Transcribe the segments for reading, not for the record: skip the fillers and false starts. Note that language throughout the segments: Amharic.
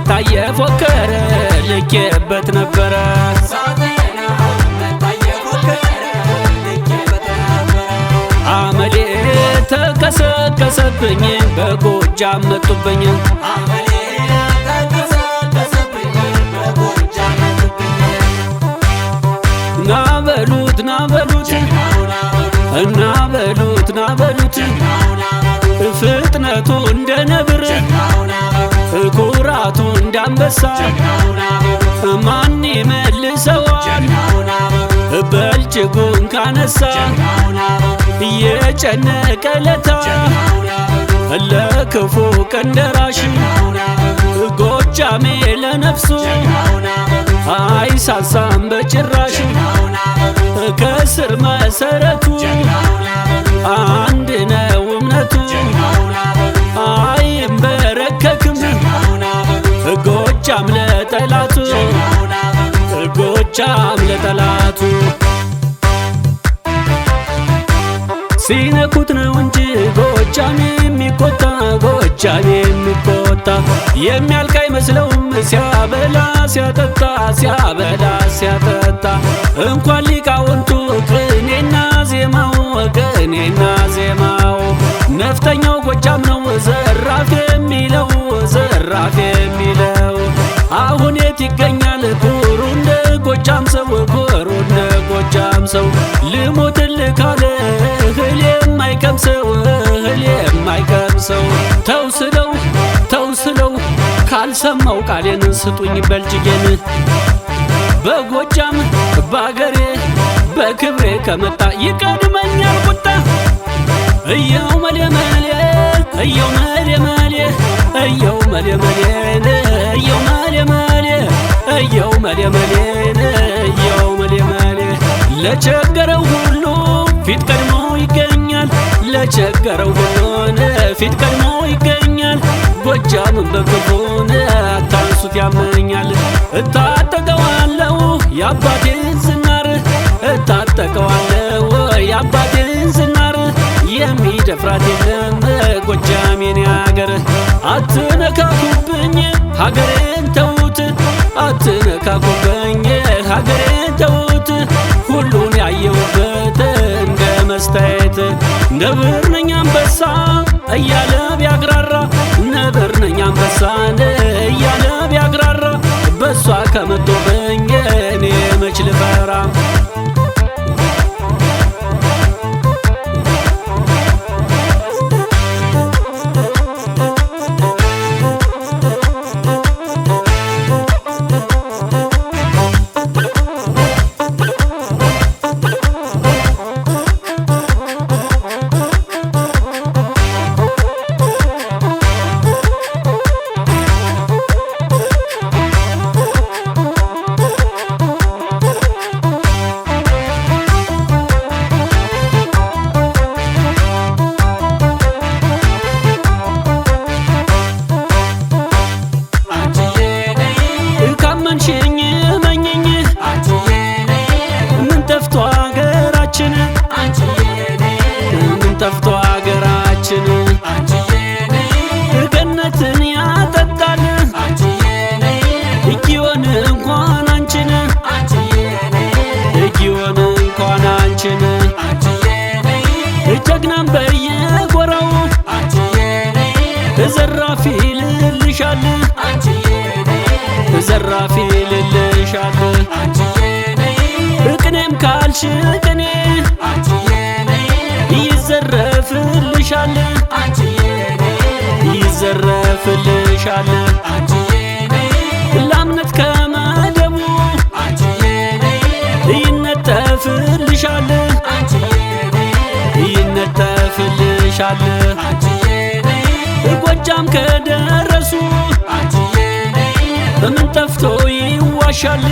መታየ ፎከረ ልኬበት ነበረ አመሌ ተከሰከሰብኝ በጎጃም መጡብኝ ናበሉት ናበሉት ፍጥነቱ እንደ ነብር ኩራቱ እንዳንበሳ ማን ይመልሰዋል በልጅጉን ካነሳ የጨነቀለታ ለክፉ ቀን ደራሽ ጎጃሜ ለነፍሱ አይሳሳም በጭራሽ ከስር መሰረቱ አንድ ነው እምነቱ አይንበረከክም ጎጃም ለጠላቱ ጎጃም ለጠላቱ ሲነኩት ነው እንጂ ጎጃም የሚቆጣ ጎጃም የሚቆጣ የሚያልቅ አይመስለውም ሲያበላ ሲያጠጣ ሲያበላ ሲያጠጣ እንኳን ሊቃውንቱ ቅኔና ዜማው ቅኔና ዜማው ነፍጠኛው ጎጃም ነው ዘራፍ የሚለው ዘራፍ የሚለው አሁን የት ይገኛል ኩሩ እንደ ጎጃም ሰው ኩሩ እንደ ጎጃም ሰው ልሞትልህ ካለ እህል የማይቀምሰው እህል የማይቀምሰው ተው ስለው ካልሰማው ቃሌን ስጡኝ በልጅጌን በጎጃም ባገሬ በክብሬ ከመጣ ይቀድመኛል ቁጣ እየው መሌመሌ እየው መሌመሌ እየው መሌመሌ እየው መሌመሌ እየው መሌመሌ እየው መሌመሌ ለቸገረው ሁሉ ፊት ቀድሞ ይገኛል ለቸገረው ሁሉ ፊት ቀድሞ ይገኛል ጎጃምን በክፉን አታንሱት ያመኛል እታጠቀዋለሁ የአባቴን ዝናር እታጠቀዋለሁ የአባቴን ዝናር የሚደፍራት የለም ጎጃሜን ያገር አትነካኩብኝ ሀገሬን ተዉት አትነካኩብኝ ሀገሬን ተዉት ሁሉን ያየውበት እንደ መስታየት ነብር ነኝ አንበሳ እያለ ቢያግራራ ነብር ነኝ አንበሳ እያለ ቢያግራራ በሷ ከመቶብኝ እኔ መች ልፈራ ጠፍቶ አገራችን ገነትን ያጠጣል እጊዮን እንኳን አንችን እጊዮን እንኳን አንችን ጀግናም በየጎራው ዘራፊ ልልሻል ዘራፊ ልልሻል ቅኔም ካልሽ ቅኔ ይዘረፍልሻል ይዘረፍልሻል ላምነት ከመደቡ ይነጠፍልሻል ይነጠፍልሻል ጎጃም ከደረሱ ምን ጠፍቶ ይዋሻል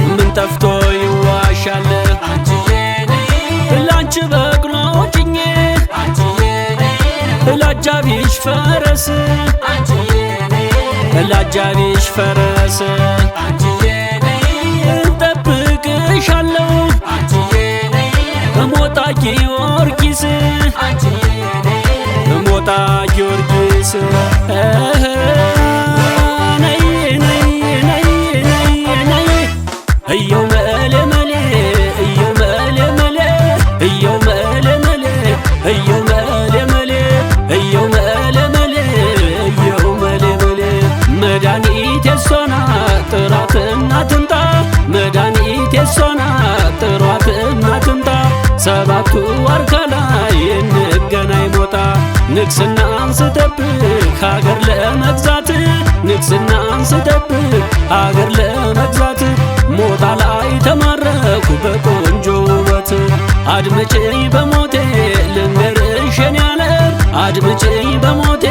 ምን ጠፍቶ ይዋሻል ላንቺ በቅሎ ጭኜ ላጃቢሽ ፈረስ ላጃቢሽ ፈረስ እጠብቅሻለሁ ሞጣ ጊዮርጊስ ሞጣ ጊዮርጊስ ሰባቱ ዋርካ ላይ እንገናኝ ሞጣ ንግስናን ስጠብቅ ሀገር ለመግዛት ንግስናን ስጠብቅ ሀገር ለመግዛት ሞጣ ላይ ተማረኩ በቆንጆ ውበት አድምጪኝ በሞቴ ልንገርሽ የኔ ዓለም አድምጪኝ በሞቴ